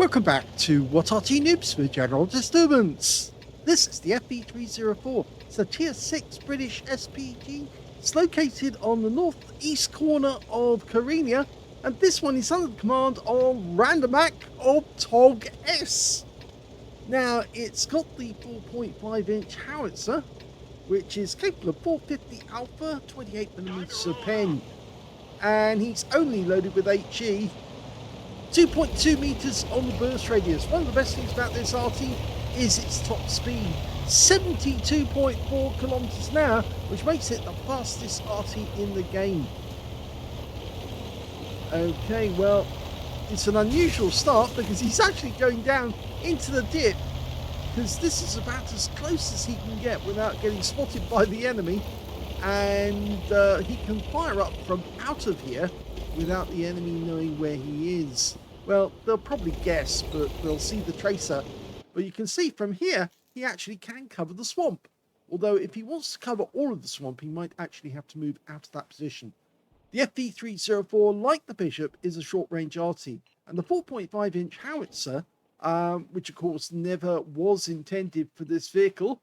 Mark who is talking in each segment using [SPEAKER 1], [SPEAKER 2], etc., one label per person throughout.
[SPEAKER 1] Welcome back to What Arty Noobs for General Disturbance. This is the FV304. It's a Tier 6 British SPG. It's located on the northeast corner of Karelia, and this one is under the command of Randamach of TOG-S. Now, it's got the 4.5-inch howitzer, which is capable of 450 alpha, 28mm of pen, and he's only loaded with HE. 2.2 meters on the burst radius. One of the best things about this Arty is its top speed, 72.4 kilometers an hour, which makes it the fastest Arty in the game. Okay, well, it's an unusual start because he's actually going down into the dip, because this is about as close as he can get without getting spotted by the enemy, and he can fire up from out of here without the enemy knowing where he is. Well, they'll probably guess, but they'll see the tracer. But you can see from here, he actually can cover the swamp. Although if he wants to cover all of the swamp, he might actually have to move out of that position. The FV304, like the Bishop, is a short-range Arty. And the 4.5-inch howitzer, which of course never was intended for this vehicle,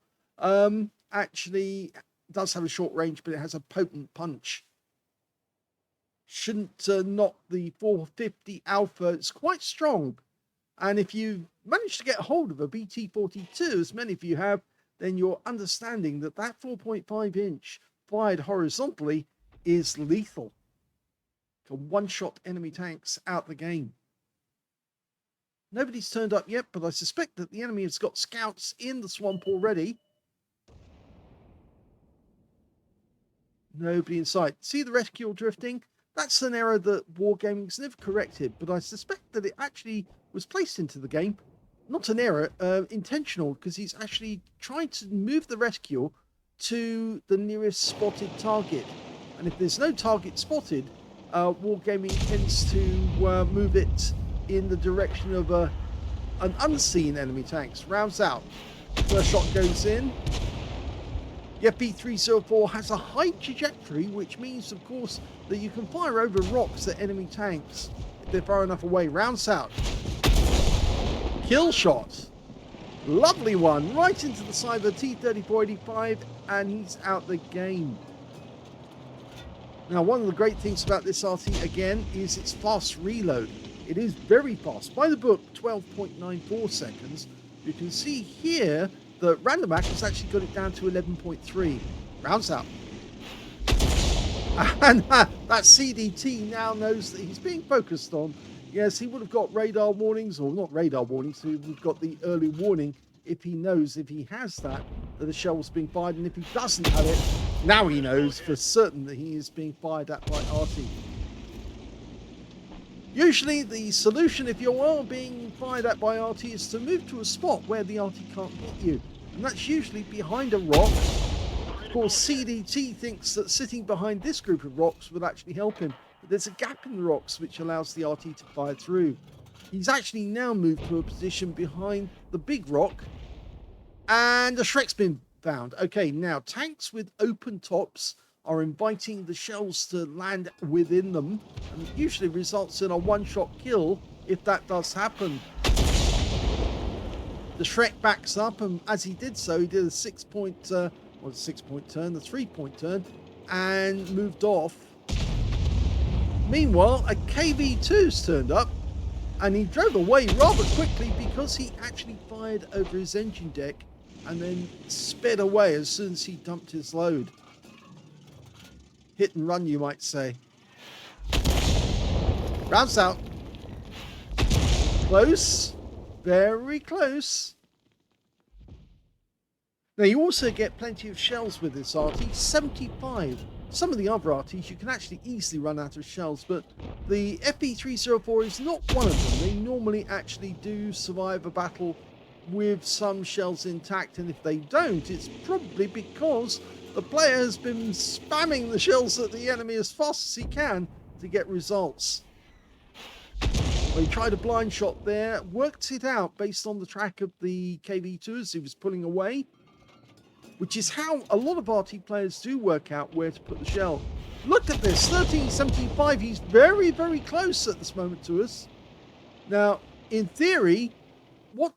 [SPEAKER 1] actually does have a short range, but it has a potent punch. Shouldn't knock the 450 alpha. It's quite strong, and if you manage to get hold of a BT42, as many of you have, then you're understanding that that 4.5-inch fired horizontally is lethal. Can one-shot enemy tanks out the game. Nobody's turned up yet, but I suspect that the enemy has got scouts in the swamp already. Nobody in sight. See the reticule drifting? That's an error that Wargaming's never corrected, but I suspect that it actually was placed into the game. Not an error, intentional, because he's actually trying to move the reticule to the nearest spotted target. And if there's no target spotted, Wargaming tends to move it in the direction of an unseen enemy tanks. Rounds out. First shot goes in. The FV304 has a high trajectory, which means, of course, that you can fire over rocks at enemy tanks if they're far enough away. Rounds out. Kill shot. Lovely one. Right into the side of the T-3485, and he's out the game. Now, one of the great things about this Arty, again, is its fast reload. It is very fast. By the book, 12.94 seconds. You can see here that Randamach has actually got it down to 11.3. Rounds out. And that CDT now knows that he's being focused on. Yes, he would have got radar warnings, or not radar warnings, so he would have got the early warning if he knows, if he has that a shell's being fired. And if he doesn't have it, now he knows for certain that he is being fired at by Arty. Usually the solution, if you are being fired at by Arty, is to move to a spot where the Arty can't hit you. And that's usually behind a rock. Of course, CDT thinks that sitting behind this group of rocks would actually help him. But there's a gap in the rocks which allows the Arty to fire through. He's actually now moved to a position behind the big rock. And a Shrek's been found. Okay, now tanks with open tops are inviting the shells to land within them, and it usually results in a one-shot kill if that does happen. The Shrek backs up, and as he did so, he did a 3-point turn, and moved off. Meanwhile, a KV2's turned up, and he drove away rather quickly because he actually fired over his engine deck and then sped away as soon as he dumped his load. Hit and run, you might say. Rounds out. Close. Very close. Now, you also get plenty of shells with this Arty. 75. Some of the other Artys you can actually easily run out of shells, but the FV304 is not one of them. They normally actually do survive a battle with some shells intact, and if they don't, it's probably because the player has been spamming the shells at the enemy as fast as he can to get results. Well, he tried a blind shot there, worked it out based on the track of the KV2 as he was pulling away, which is how a lot of Arty players do work out where to put the shell. Look at this, 1375, he's very, very close at this moment to us. Now, in theory, what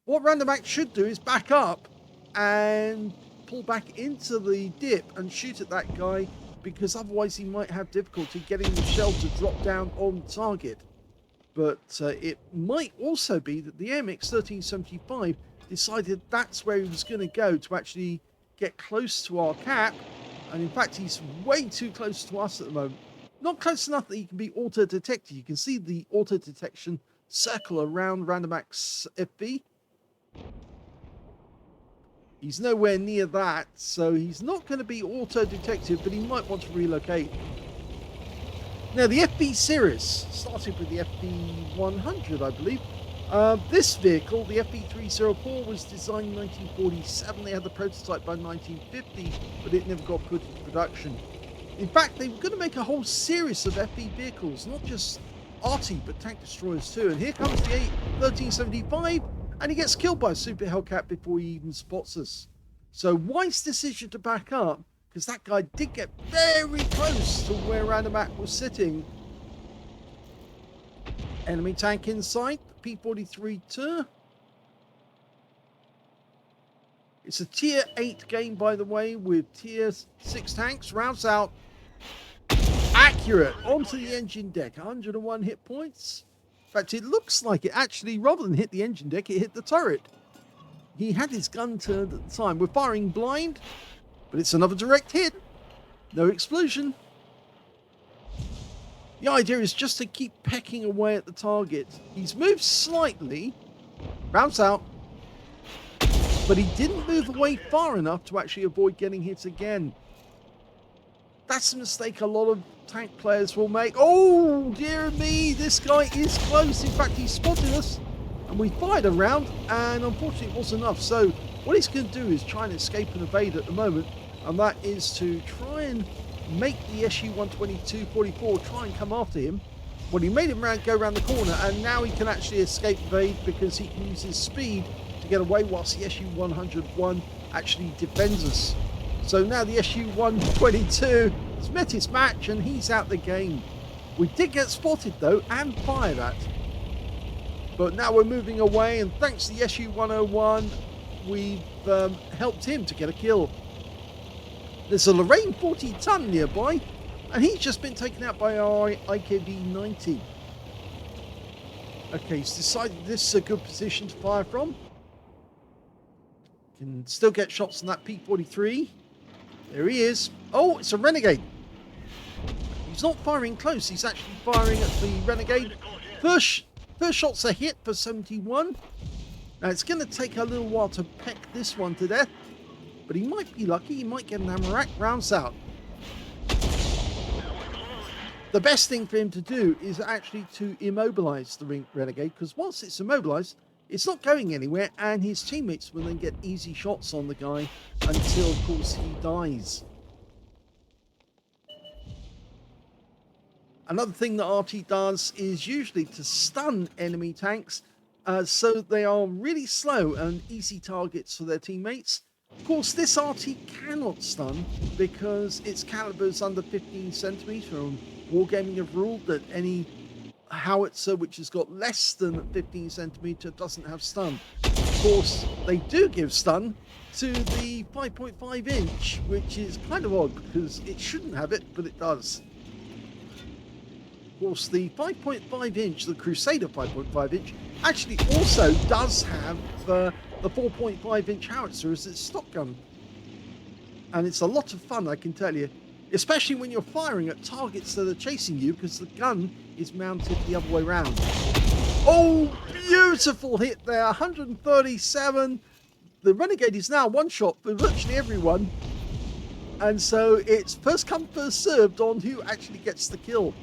[SPEAKER 1] Randamach should do is back up and pull back into the dip and shoot at that guy, because otherwise he might have difficulty getting the shell to drop down on target. But it might also be that the AMX 1375 decided that's where he was going to go to actually get close to our cap. And in fact, he's way too close to us at the moment. Not close enough that he can be auto-detected. You can see the auto-detection circle around Randamach's FV. He's nowhere near that, so he's not going to be auto-detected, but he might want to relocate. Now, the FV series started with the FV100, I believe. This vehicle, the FV304, was designed in 1947. They had the prototype by 1950, but it never got put into production. In fact, they were going to make a whole series of FV vehicles, not just Arty, but tank destroyers too. And here comes the 1375, and he gets killed by a Super Hellcat before he even spots us. So wise decision to back up, because that guy did get very close to where Randamach was sitting. Enemy tank inside, P-43-2. It's a tier 8 game, by the way, with tier 6 tanks. Rounds out. Accurate. Onto the engine deck. 101 hit points. In fact, it looks like it actually, rather than hit the engine deck, it hit the turret. He had his gun turned at the time. We're firing blind, but it's another direct hit. No explosion. The idea is just to keep pecking away at the target. He's moved slightly. Rounds out. But he didn't move away far enough to actually avoid getting hit again. That's a mistake a lot of tank players will make. Oh, dear me, this guy is close. In fact, he spotted us, and we fired a round, and unfortunately it wasn't enough. So what he's going to do is try and escape and evade at the moment, and that is to try and make the SU-122-44 try and come after him. Well, he made him go around the corner, and now he can actually escape evade because he can use his speed to get away, whilst the SU-101 actually defends us. So now the SU-122 has met his match, and he's out the game. We did get spotted though and fired at, but now we're moving away, and thanks to the SU-101 we've helped him to get a kill. There's a Lorraine 40-ton nearby, and he's just been taken out by our IKV-90. Okay, he's decided this is a good position to fire from. Can still get shots on that P-43. There he is. Oh, it's a Renegade. He's not firing close. He's actually firing at the Renegade. First shot's a hit for 71. Now, it's going to take a little while to peck this one to death, but he might be lucky. He might get an ammo rack. Rounds out. The best thing for him to do is actually to immobilize the Renegade, because once it's immobilized, it's not going anywhere, and his teammates will then get easy shots on the guy until, of course, he dies. Another thing that Arty does is usually to stun enemy tanks, so they are really slow and easy targets for their teammates. Of course, this Arty cannot stun because its caliber is under 15 centimeter, and Wargaming have ruled that any howitzer which has got less than 15 centimeter doesn't have stun. Of course, they do give stun to the 5.5 inch, which is kind of odd because it shouldn't have it, but it does. Of course, the 5.5 inch, the Crusader 5.5 inch, actually also does have the 4.5 inch howitzer as its stock gun. And it's a lot of fun, I can tell you, especially when you're firing at targets that are chasing you, because the gun is mounted the other way around. Oh, beautiful hit there, 137. The Renegade is now one shot for virtually everyone, and so it's first come, first served on who actually gets the kill.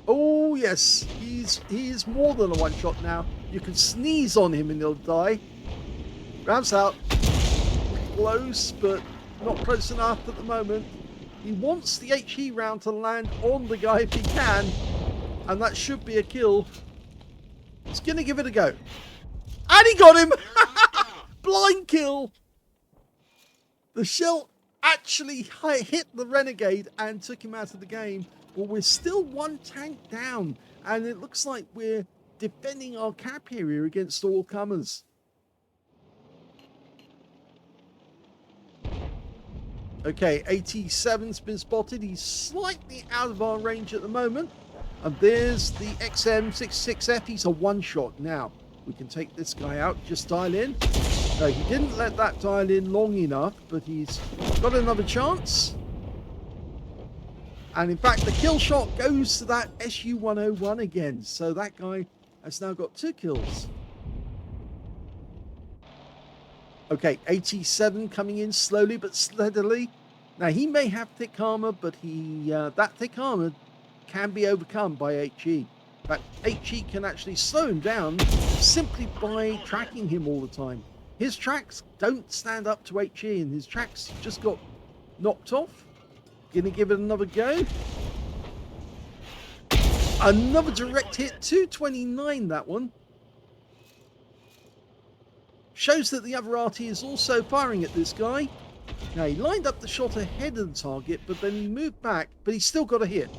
[SPEAKER 1] Oh yes, he is more than a one shot now. You can sneeze on him and he'll die. Rounds out. Close, but not close enough at the moment. He wants the HE round to land on the guy if he can, and that should be a kill. He's going to give it a go. And he got him! Blind kill! The shell actually hit the Renegade and took him out of the game. But we're still one tank down, and it looks like we're defending our cap area against all comers. Okay, 87's been spotted. He's slightly out of our range at the moment. And there's the XM66F. He's a one-shot now. We can take this guy out. Just dial in. No, he didn't let that dial in long enough, but he's got another chance. And in fact, the kill shot goes to that SU-101 again. So that guy has now got 2 kills. Okay, 87 coming in slowly but steadily. Now, he may have thick armor, but that thick armor can be overcome by HE. In fact, HE can actually slow him down simply by tracking him all the time. His tracks don't stand up to HE, and his tracks just got knocked off. Gonna give it another go. Another direct hit, 229 that one. Shows that the other Arty is also firing at this guy. Now, he lined up the shot ahead of the target, but then he moved back, but he's still got a hit.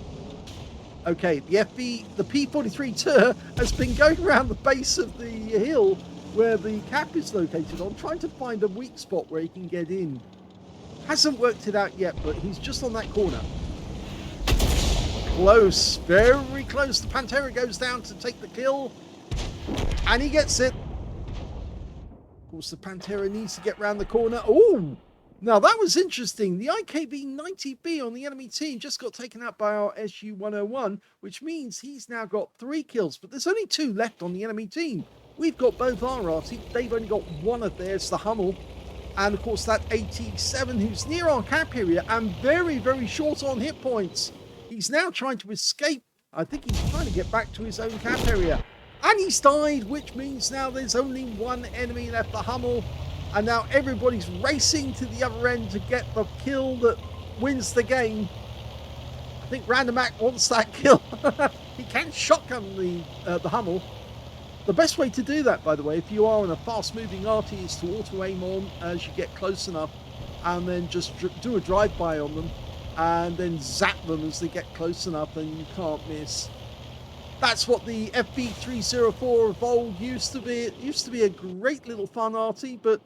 [SPEAKER 1] Okay, the P43 Tur has been going around the base of the hill where the cap is located on, trying to find a weak spot where he can get in. Hasn't worked it out yet, but he's just on that corner. Close, very close. The Pantera goes down to take the kill, and he gets it. Of course, the Pantera needs to get round the corner. Oh, now that was interesting. The IKB-90B on the enemy team just got taken out by our SU-101, which means he's now got 3 kills, but there's only 2 left on the enemy team. We've got both our Arty. They've only got one of theirs, the Hummel. And of course, that 87 who's near our cap area and very, very short on hit points. He's now trying to escape. I think he's trying to get back to his own cap area. And he's died, which means now there's only one enemy left, the Hummel. And now everybody's racing to the other end to get the kill that wins the game. I think Randamach wants that kill. He can shotgun the Hummel. The best way to do that, by the way, if you are on a fast-moving Arty, is to auto-aim on as you get close enough and then just do a drive-by on them and then zap them as they get close enough and you can't miss. That's what the FV304 of old used to be. It used to be a great little fun Arty, but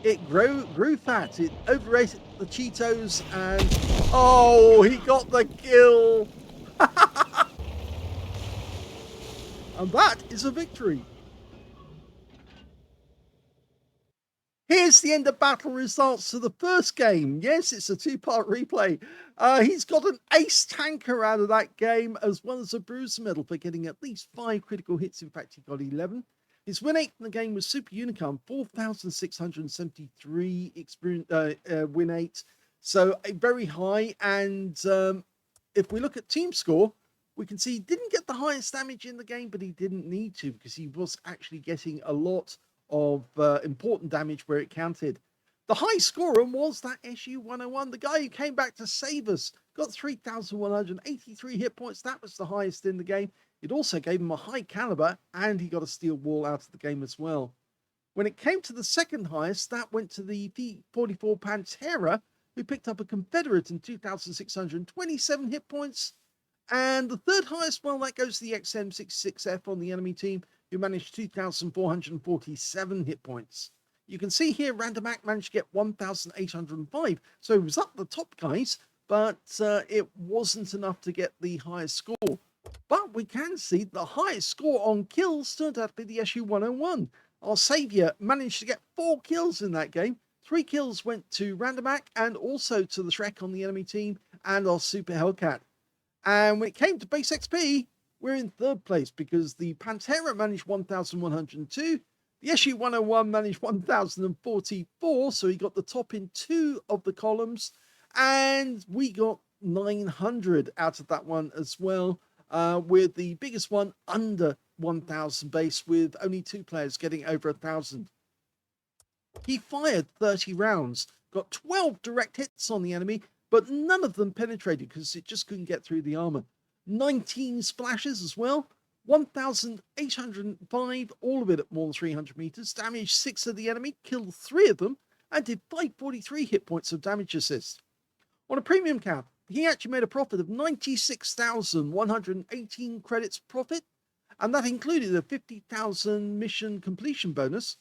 [SPEAKER 1] it grew fat. It overrated the Cheetos and... oh, he got the kill! And that is a victory. Here's the end of battle results to the first game. Yes, it's a 2-part replay. He's got an ace tanker out of that game, as well as a bruiser medal for getting at least 5 critical hits. In fact, he got 11. His win rate in the game was Super Unicorn, 4,673 win rate. So very high. And if we look at team score, we can see he didn't get the highest damage in the game, but he didn't need to because he was actually getting a lot of important damage where it counted. The high scorer was that SU-101, the guy who came back to save us, got 3,183 hit points. That was the highest in the game. It also gave him a high caliber, and he got a steel wall out of the game as well. When it came to the second highest, that went to the FV304 Pantera, who picked up a Confederate in 2,627 hit points. And the third highest, well, that goes to the XM66F on the enemy team, who managed 2,447 hit points. You can see here Randamach managed to get 1,805, so he was up the top, guys, but it wasn't enough to get the highest score. But we can see the highest score on kills turned out to be the SU-101. Our saviour managed to get 4 kills in that game. 3 kills went to Randamach and also to the Shrek on the enemy team and our Super Hellcat. And when it came to base XP, we're in 3rd place because the Pantera managed 1,102. The SU-101 managed 1,044, so he got the top in 2 of the columns. And we got 900 out of that one as well, with the biggest one under 1,000 base, with only 2 players getting over 1,000. He fired 30 rounds, got 12 direct hits on the enemy, but none of them penetrated because it just couldn't get through the armor. 19 splashes as well, 1,805, all of it at more than 300 meters, damaged 6 of the enemy, killed 3 of them, and did 543 hit points of damage assist. On a premium cap, he actually made a profit of 96,118 credits profit, and that included a 50,000 mission completion bonus.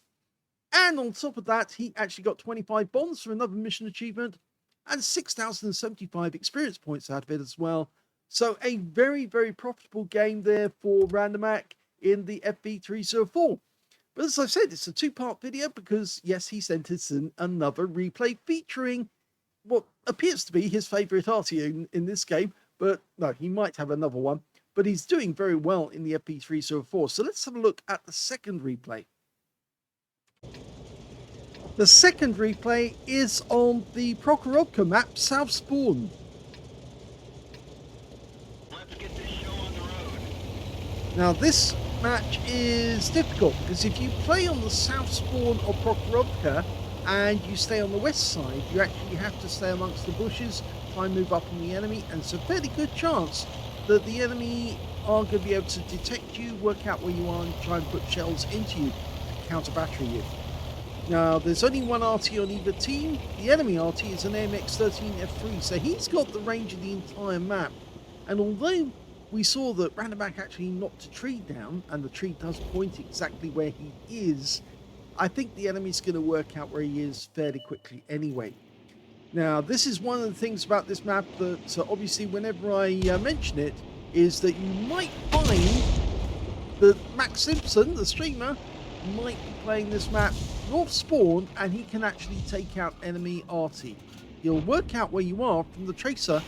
[SPEAKER 1] And on top of that, he actually got 25 bonds for another mission achievement and 6,075 experience points out of it as well. So a very, very profitable game there for Randamach in the FV304. But as I've said, it's a two-part video because, yes, he sent us another replay featuring what appears to be his favourite Arty in this game. But no, he might have another one. But he's doing very well in the FV304. So let's have a look at the second replay. The second replay is on the Prokhorovka map, South Spawn.
[SPEAKER 2] Let's get this show on the road.
[SPEAKER 1] Now this match is difficult because if you play on the South Spawn of Prokhorovka and you stay on the west side, you actually have to stay amongst the bushes, try and move up on the enemy, and it's a fairly good chance that the enemy are going to be able to detect you, work out where you are, and try and put shells into you to counter battery you. Now, there's only one Arty on either team. The enemy Arty is an AMX-13F3, so he's got the range of the entire map. And although we saw that Randamach actually knocked a tree down, and the tree does point exactly where he is, I think the enemy's going to work out where he is fairly quickly anyway. Now, this is one of the things about this map that obviously whenever I mention it, is that you might find that Max Simpson, the streamer, might be playing this map North Spawn, and he can actually take out enemy Arty. He'll work out where you are from the tracer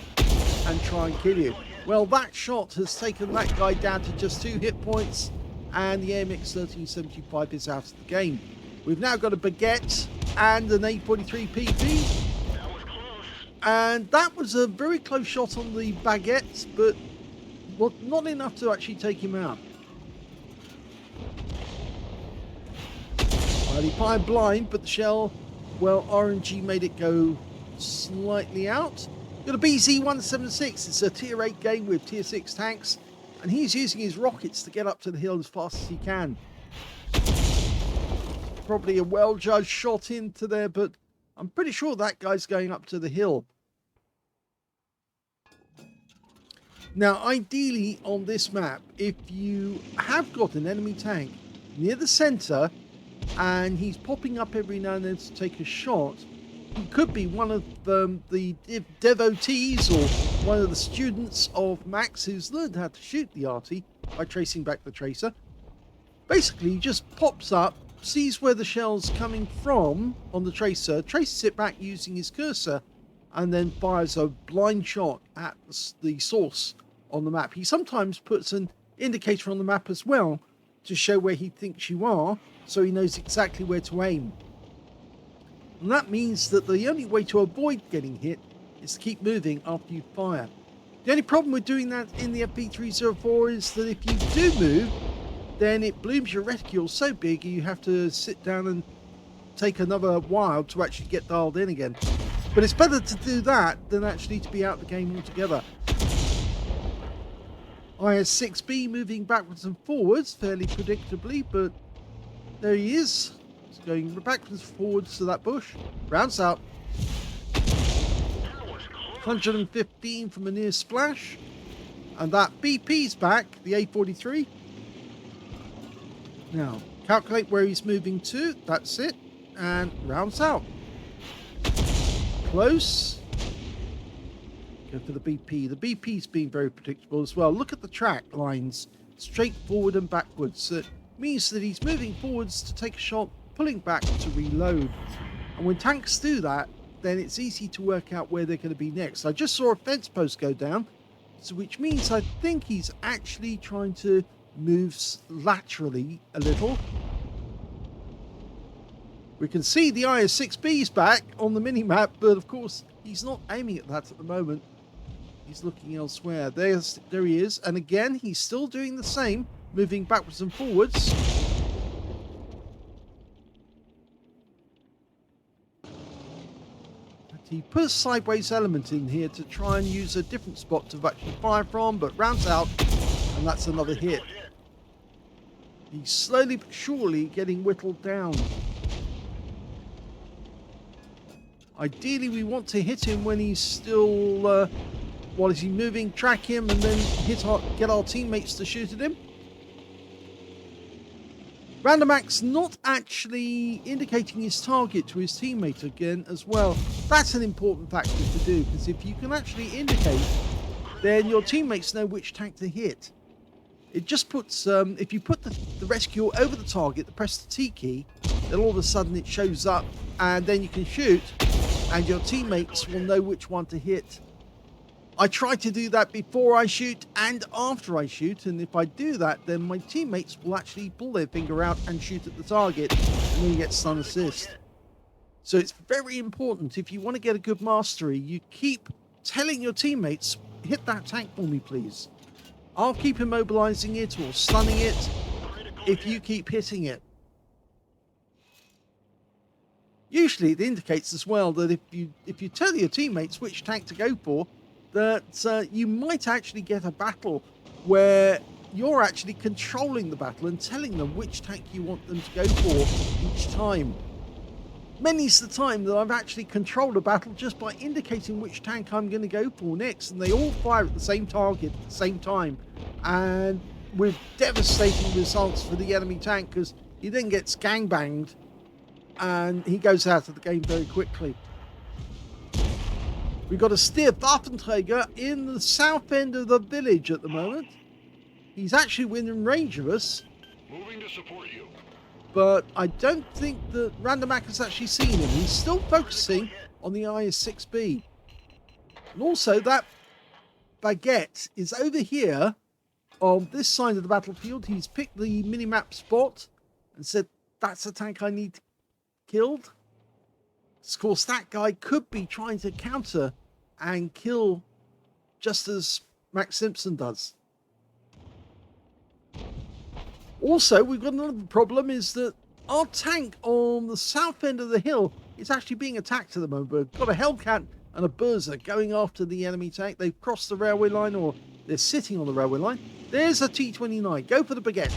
[SPEAKER 1] and try and kill you. Well, that shot has taken that guy down to just 2 hit points, and the AMX 1375 is out of the game. We've now got a baguette and an A43 PP.
[SPEAKER 2] That was close.
[SPEAKER 1] And that was a very close shot on the baguette, but not enough to actually take him out. Well, he fired blind, but the shell, well, RNG made it go slightly out. Got a BZ-176. It's a tier 8 game with tier 6 tanks, and he's using his rockets to get up to the hill as fast as he can. Probably a well-judged shot into there, but I'm pretty sure that guy's going up to the hill. Now, ideally on this map, if you have got an enemy tank near the center and he's popping up every now and then to take a shot, he could be one of the devotees or one of the students of Max who's learned how to shoot the Arty by tracing back the tracer. Basically, he just pops up, sees where the shell's coming from on the tracer, traces it back using his cursor, and then fires a blind shot at the source on the map. He sometimes puts an indicator on the map as well to show where he thinks you are, so he knows exactly where to aim. And that means that the only way to avoid getting hit is to keep moving after you fire. The only problem with doing that in the FV304 is that if you do move, then it blooms your reticule so big you have to sit down and take another while to actually get dialed in again. But it's better to do that than actually to be out of the game altogether. IS-6B moving backwards and forwards fairly predictably, but there he is. He's going backwards and forwards to that bush. Rounds out. 115 from a near splash. And that BP's back, the A43. Now, calculate where he's moving to. That's it. And rounds out. Close. Go for the BP. The BP's been very predictable as well. Look at the track lines. Straight forward and backwards. It means that he's moving forwards to take a shot, pulling back to reload. And when tanks do that, then it's easy to work out where they're going to be next. I just saw a fence post go down, so which means I think he's actually trying to move laterally a little. We can see the IS-6B's back on the mini-map, but of course he's not aiming at that at the moment. He's looking elsewhere. There he is, and again he's still doing the same, moving backwards and forwards. He put a sideways element in here to try and use a different spot to actually fire from, but rounds out, and that's another hit. He's slowly but surely getting whittled down. Ideally, we want to hit him when he's still, while he's moving, track him, and then get our teammates to shoot at him. Randamach's not actually indicating his target to his teammate again as well. That's an important factor to do, because if you can actually indicate, then your teammates know which tank to hit. It just puts, if you put the rescue over the target, press the T key, then all of a sudden it shows up, and then you can shoot, and your teammates will know which one to hit. I try to do that before I shoot and after I shoot, and if I do that, then my teammates will actually pull their finger out and shoot at the target, and then you get stun assist. So it's very important, if you want to get a good mastery, you keep telling your teammates, hit that tank for me please. I'll keep immobilizing it or stunning it if you keep hitting it. Usually it indicates as well that if you tell your teammates which tank to go for, that you might actually get a battle where you're actually controlling the battle and telling them which tank you want them to go for each time. Many's the time that I've actually controlled a battle just by indicating which tank I'm going to go for next, and they all fire at the same target at the same time, and with devastating results for the enemy tank, because he then gets gangbanged and he goes out of the game very quickly. We've got a Steer Waffenträger in the south end of the village at the moment. He's actually within range of us.
[SPEAKER 2] Moving to support you.
[SPEAKER 1] But I don't think that Randamach has actually seen him. He's still focusing on the IS-6B. And also that baguette is over here on this side of the battlefield. He's picked the minimap spot and said, that's a tank I need killed. Of course, that guy could be trying to counter and kill just as Max Simpson does. Also, we've got another problem, is that our tank on the south end of the hill is actually being attacked at the moment. We've got a Hellcat and a Berser going after the enemy tank. They've crossed the railway line, or they're sitting on the railway line. There's a T-29. Go for the baguette.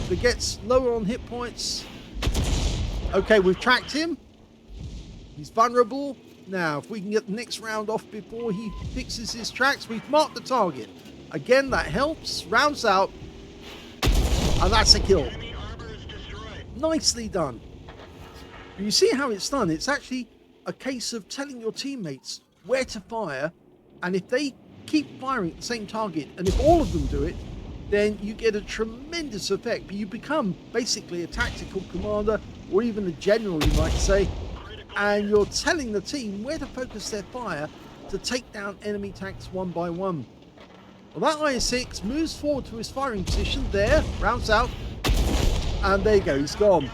[SPEAKER 1] Baguette's lower on hit points. Okay, we've tracked him. He's vulnerable. Now, if we can get the next round off before he fixes his tracks, we've marked the target. Again, that helps. Rounds out. And that's a kill. Nicely done. You see how it's done? It's actually a case of telling your teammates where to fire, and if they keep firing at the same target, and if all of them do it, then you get a tremendous effect. But you become basically a tactical commander, or even a general, you might say, and you're telling the team where to focus their fire to take down enemy tanks one by one. Well, that IS-6 moves forward to his firing position there, rounds out, and there you go, he's gone.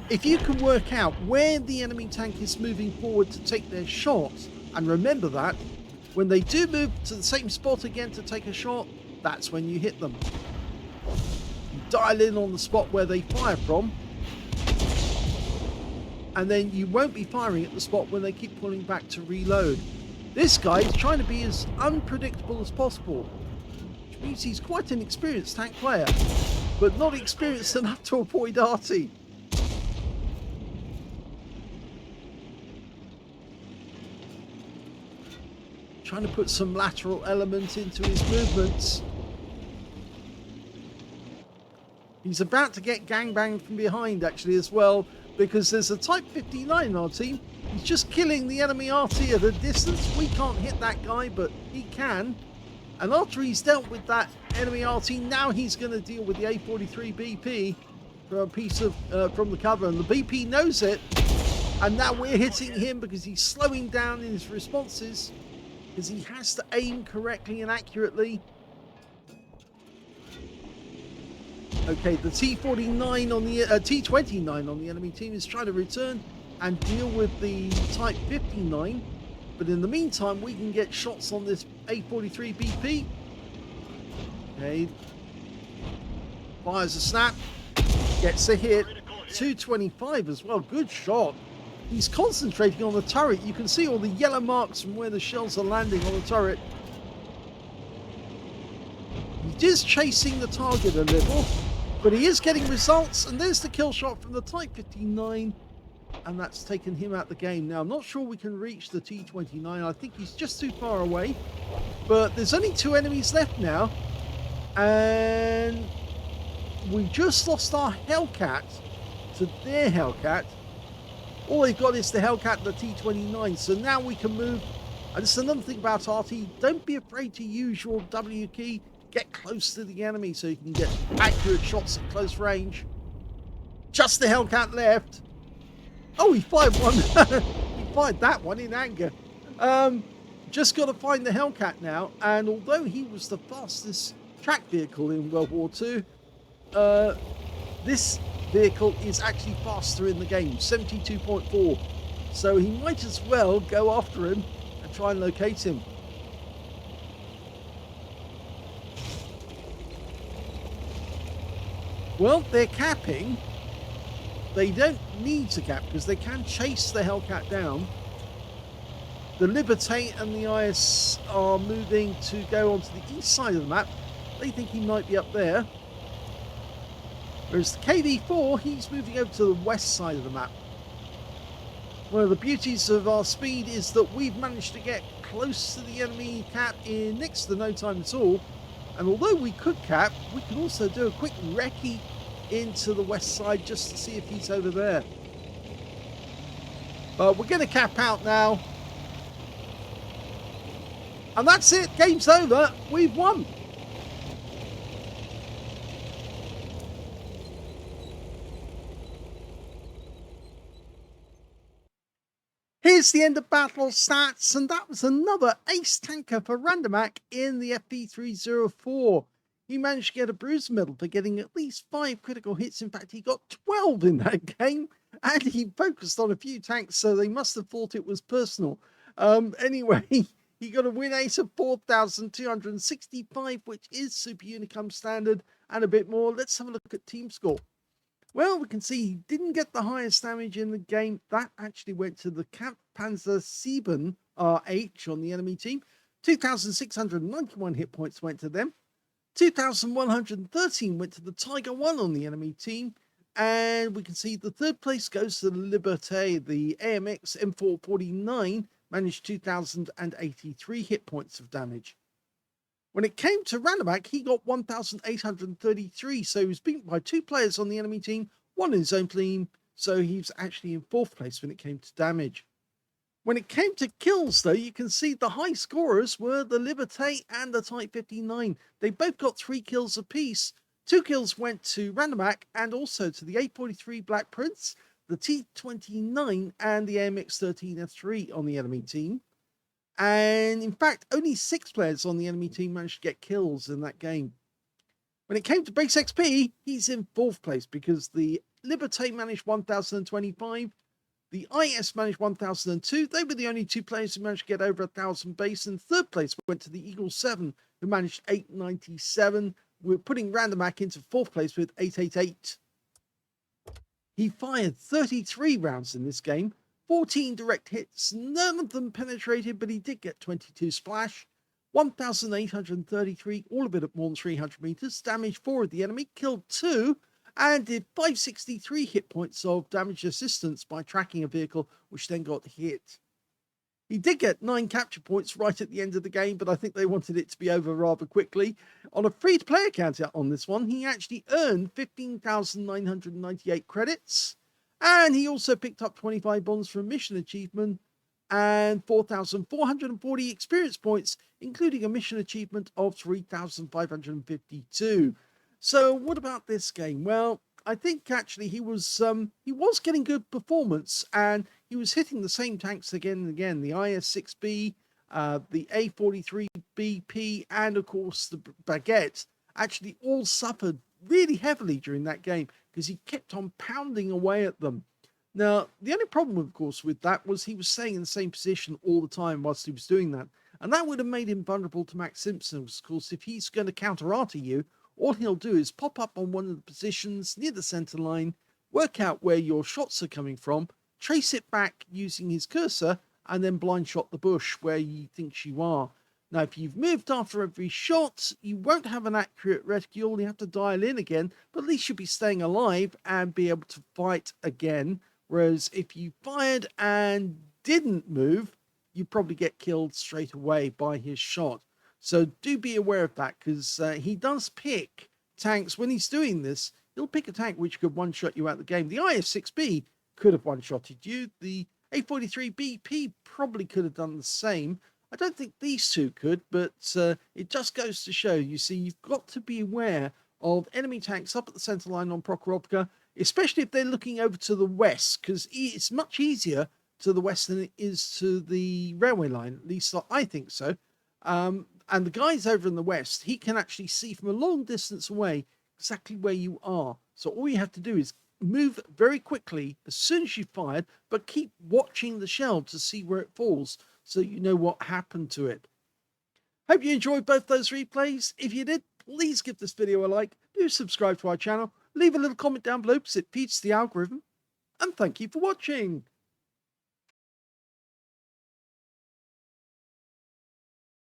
[SPEAKER 1] If you can work out where the enemy tank is moving forward to take their shot, and remember that, when they do move to the same spot again to take a shot, that's when you hit them. You dial in on the spot where they fire from, and then you won't be firing at the spot when they keep pulling back to reload. This guy is trying to be as unpredictable as possible, which means he's quite an experienced tank player, but not experienced enough to avoid Arty. Trying to put some lateral element into his movements. He's about to get gangbanged from behind actually as well, because there's a Type 59 in our team. He's just killing the enemy Arty at a distance. We can't hit that guy, but he can. And after he's dealt with that enemy Arty, now he's going to deal with the A43 BP for a piece of from the cover, and the BP knows it. And now we're hitting him because he's slowing down in his responses, because he has to aim correctly and accurately. Okay, the T49 on the T29 on the enemy team is trying to return and deal with the Type 59, but in the meantime we can get shots on this A43 BP. Okay, fires a snap, gets a hit, 225 as well, good shot. He's concentrating on the turret. You can see all the yellow marks from where the shells are landing on the turret. He is chasing the target a little, but he is getting results, and there's the kill shot from the Type 59, and that's taken him out the game. Now, I'm not sure we can reach the T29. I think he's just too far away, but there's only 2 enemies left now, and we just lost our Hellcat to their Hellcat. All they've got is the Hellcat and the T-29, so now we can move. And this is another thing about Arty, don't be afraid to use your W key. Get close to the enemy so you can get accurate shots at close range. Just the Hellcat left. Oh, he fired one. He fired that one in anger. Just got to find the Hellcat now. And although he was the fastest track vehicle in World War II, this vehicle is actually faster in the game, 72.4. So he might as well go after him and try and locate him. Well, they're capping. They don't need to cap because they can chase the Hellcat down. The Liberté and the IS are moving to go onto the east side of the map. They think he might be up there. Whereas the KV4, he's moving over to the west side of the map. One of the beauties of our speed is that we've managed to get close to the enemy cap in next to no time at all. And although we could cap, we can also do a quick recce into the west side just to see if he's over there. But we're going to cap out now. And that's it. Game's over. We've won. Here's the end of battle stats, and that was another ace tanker for Randamach in the FV304. He managed to get a bruise medal for getting at least 5 critical hits. In fact, he got 12 in that game, and he focused on a few tanks, so they must have thought it was personal. Anyway, he got a win ace of 4,265, which is Super Unicum standard, and a bit more. Let's have a look at team score. Well, we can see he didn't get the highest damage in the game. That actually went to the Kampfpanzer 7 RH on the enemy team. 2,691 hit points went to them. 2,113 went to the Tiger 1 on the enemy team. And we can see the third place goes to the Liberté. The AMX M449 managed 2,083 hit points of damage. When it came to Randamach, he got 1,833, so he was beaten by 2 players on the enemy team, 1 in his own team, so he was actually in 4th place when it came to damage. When it came to kills, though, you can see the high scorers were the Liberté and the Type 59. They both got 3 kills apiece. 2 kills went to Randamach and also to the A43 Black Prince, the T29 and the AMX 13F3 on the enemy team. And in fact, only 6 players on the enemy team managed to get kills in that game. When it came to base XP, he's in 4th place because the Liberté managed 1,025, the IS managed 1,002. They were the only 2 players who managed to get over 1,000 base, and 3rd place went to the Eagle 7, who managed 897. We're putting Randamach into 4th place with 888. He fired 33 rounds in this game. 14 direct hits, none of them penetrated, but he did get 22 splash. 1,833, all of it at more than 300 meters. Damaged 4 of the enemy, killed 2, and did 563 hit points of damage assistance by tracking a vehicle, which then got hit. He did get 9 capture points right at the end of the game, but I think they wanted it to be over rather quickly. On a free-to-play account on this one, he actually earned 15,998 credits. And he also picked up 25 bonds from mission achievement and 4,440 experience points, including a mission achievement of 3,552. So what about this game? Well, I think actually he was getting good performance, and he was hitting the same tanks again and again. The IS-6B, the A43BP, and of course the Baguette actually all suffered really heavily during that game because he kept on pounding away at them. Now, the only problem, of course, with that was he was staying in the same position all the time whilst he was doing that. And that would have made him vulnerable to Max Simpson. Of course, if he's going to counter Arty you, all he'll do is pop up on one of the positions near the center line, work out where your shots are coming from, trace it back using his cursor, and then blind shot the bush where he thinks you are. Now, if you've moved after every shot, you won't have an accurate reticule. You have to dial in again, but at least you'll be staying alive and be able to fight again. Whereas if you fired and didn't move, you probably get killed straight away by his shot. So do be aware of that, because he does pick tanks, when he's doing this, he'll pick a tank which could one-shot you out of the game. The IF-6B could have one-shotted you. The A43BP probably could have done the same. I don't think these two could, but it just goes to show, you see, you've got to be aware of enemy tanks up at the center line on Prokhorovka, especially if they're looking over to the west, because it's much easier to the west than it is to the railway line, at least I think so. And the guys over in the west, he can actually see from a long distance away exactly where you are. So all you have to do is move very quickly as soon as you've fired, but keep watching the shell to see where it falls so you know what happened to it. Hope you enjoyed both those replays. If you did, please give this video a like, do subscribe to our channel, leave a little comment down below because it feeds the algorithm, and thank you for watching.